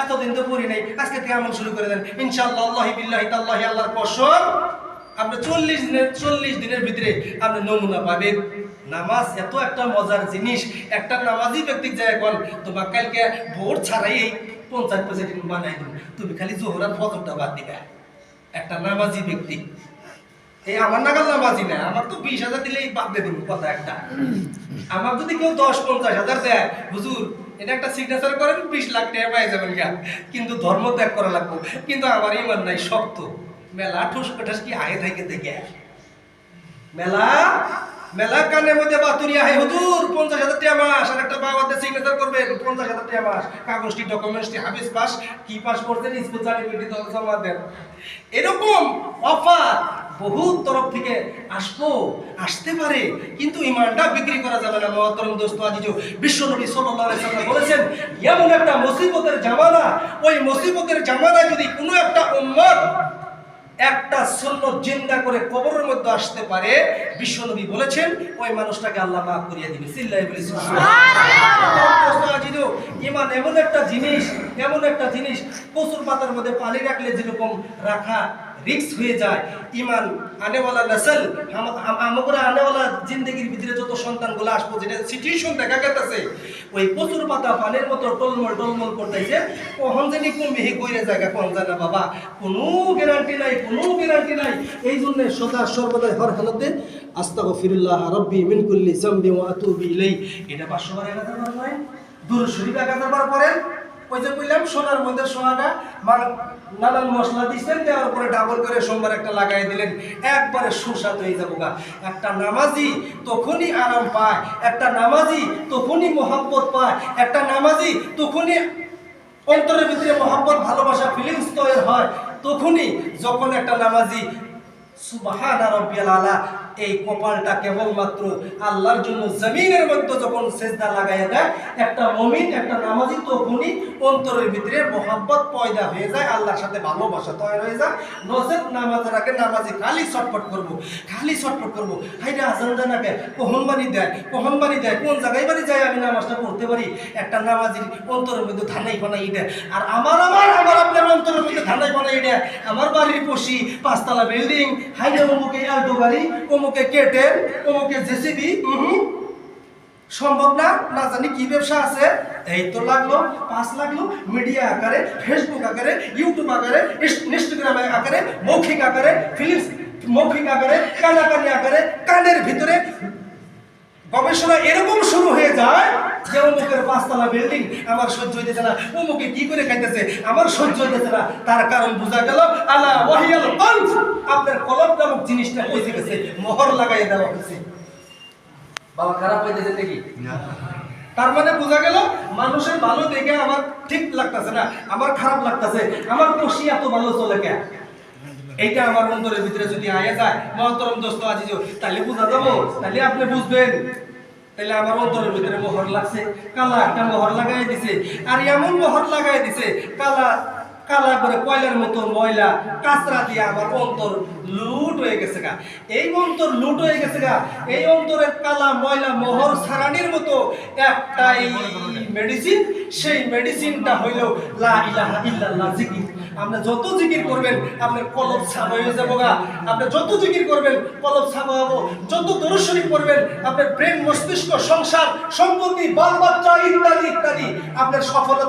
এতদিন তো পড়ি নাই, আজকে থেকে আমল শুরু করে দেন ইনশাআল্লাহ। আল্লাহি বিল্লাহি তাল্লাহি আল্লাহর কসম, আপনি 40 দিনের ভিতরে আপনি নমুনা পাবেন। নামাজ এত একটা মজার জিনিস। একটা নামাজি ব্যক্তি যায় কোন তোমার কালকে ভোর ছাড়াই এই 50% বানাই দিন, তুমি খালি জোহর আর ফজরটা বাদ দিবে। একটা নামাজি ব্যক্তি, এই আমার নাগাল নামাজি না, আমার তো 20,000 দিলেই বাদ দিয়ে দিব কথা একটা। আমার যদি কেউ 10-50,000 দেয়, হুজুর এটা একটা সিগনেচার করেন 20 লাখ টাকা পাই যাবেন গা, কিন্তু ধর্ম ত্যাগ করা লাগবে। কিন্তু আমার ইমান নাই, শক্ত মেলা ঠুস কঠাস কি আগে থেকে দেখে মেলা মেলা কানের মধ্যে বাতুরিয়া হয়, হুজুর 50,000 টাকা মাস, আর একটা বাবাতে সিগনেচার করবেন 50,000 টাকা মাস, কাগজটি ডকুমেন্টসটি হাফিজ পাস কি পাস করতেন স্কুল সার্টিফিকেট জমা দেন। এরকম অফার বহুত তরফ থেকে আসতে পারে, কিন্তু ইমানটা বিক্রি করা যাবে না। মহতরম দোস্ত আজিজ, বিশ্বনবী সাল্লাল্লাহু আলাইহি ওয়াসাল্লাম বলেছেন এমন একটা মুসিবতের জামানা, ওই মুসিবতের জামানায় যদি কোনো একটা উম্মত একটা সুন্নাত জিন্দা করে কবরের মধ্যে আসতে পারে, বিশ্বনবী বলেছেন ওই মানুষটাকে আল্লাহ মাফ করিয়ে দিবে। চিল্লায়ে বলি সুবহানাল্লাহ। ঈমান এমন একটা জিনিস, কচুর পাতার মধ্যে পানি রাখলে যেরকম রাখা রিস্ক হয়ে যায়, ঈমান আনেওয়ালা নসল আমরা আনেওয়ালা জিন্দেগির ভিতরে যত সন্তানগুলো আসবো, যেটা সিচুয়েশন দেখা গেছে ওই কচুর পাতা পানির মতো টলমল করতেছে, কখন জানি কমে কইরে জায়গা কোন যায় না বাবা, কোনো গ্যারান্টি নাই। এই জন্য সদা সর্বদা হর হালতে আস্তাগফিরুল্লাহ রাব্বি মিন কুল্লি যামবি ওয়া আতুবু ইলাইহি, এটা 500 বার 1000 বার নয়, দুরূদ শরীফ 1000 বার পড়েন। ওই যে কইলাম সোনার মধ্যে সোনাটা নানান মশলা দিচ্ছেন, দেওয়ার পরে ডাবল করে সোমবার একটা লাগাই দিলেন, একবারে সুস্বাদ হয়ে যাবো গা। একটা নামাজি তখনই আরাম পায়, একটা নামাজি তখনই মহব্বত পায়, একটা নামাজি তখনই অন্তরের ভিতরে মহব্বত ভালোবাসা ফিলিংস তৈরি হয়, তখনই যখন একটা নামাজি সুবহানা রাব্বিয়াল আলা এই কপালটা কেবলমাত্র আল্লাহর জন্য জমিনের মধ্যে যখন সেজদা লাগাইয়া দেয়, একটা মুমিন একটা নামাজি তখনই অন্তরের ভিতরে মহব্বত পয়দা হয়ে যায়, আল্লাহর সাথে ভালোবাসা তৈরি হয়ে যায়। নজর নামাজের আগে নামাজি খালি ছটফট করবো, হাইরে আজান দেয় না কে, কখন বানি দেয়, কোন জায়গায় বাড়ি যায় আমি নামাজটা পড়তে পারি। একটা নামাজির অন্তরের মধ্যে ধানাই বানাই দেয়, আর আমার আপনার অন্তরের মধ্যে ধানাই বানাই দেয়। আমার বাড়ির পশি 5 তলা বিল্ডিং, হাইরে অমুকে আলটো গাড়ি, অমুকে কেটেল, অমুকে জেসিবি, সম্ভব না জানি কি ব্যবসা আছে। এই তো লাগলো 5 লাগলো মিডিয়া আকারে, ফেসবুক আকারে, ইউটিউব আকারে, ইনস্টাগ্রাম আকারে, মৌখিক আকারে, ফিল্মস মৌখিক আকারে, কানাকানি আকারে, কানের ভিতরে গবেষণা এরকম শুরু হয়ে যায় যে অমুকের 5 তলা বিল্ডিং আমার সহ্য হইতেছে না, অমুকে কি করে খাইতেছে আমার সহ্য হইতেছে না। তার কারণ বোঝা গেল আলা ওয়াহিয়াল কলব, আপনার কলব নামক জিনিসটা পৌঁছে গেছে, মোহর লাগাই দেওয়া হয়েছে। বাবা খারাপ হইতেছে নাকি? তার মানে বোঝা গেল মানুষের ভালো দেখে আমার ঠিক লাগতেছে না, আমার খারাপ লাগতেছে, আমার খুশি এত ভালো চলে কেন? এইটা আমার অন্তরের ভিতরে যদি আয়া যায় মহতরম দোস্ত আজিজ, তাহলে বোঝা যাবো, তাহলে আপনি বুঝবেন। তাহলে আমার অন্তরের ভিতরে মোহর লাগছে, কালা একটা মোহর লাগাই দিছে, আর এমন মোহর লাগাই দিছে কালা করে কয়লার মতো ময়লা কাঁচরা দিয়ে আমার অন্তর লুট হয়ে গেছে গা। এই অন্তর লুট হয়ে গেছে গা, এই অন্তরের কালা ময়লা মোহর ছাড়ানির মতো একটাই মেডিসিন, সেই মেডিসিনটা হইল লা ইলাহা ইল্লাল্লাহ জিকির। আপনি যত জিকির করবেন আপনার কলব সাফ হয়ে যাবো গা, আপনি যত জিকির করবেন কলব সাফ হবো, যত দরুদ শরীফ পড়বেন আপনার ব্রেন মস্তিষ্ক সংসার সম্পত্তি বাল বাচ্চা ইত্যাদি আপনার সফলতা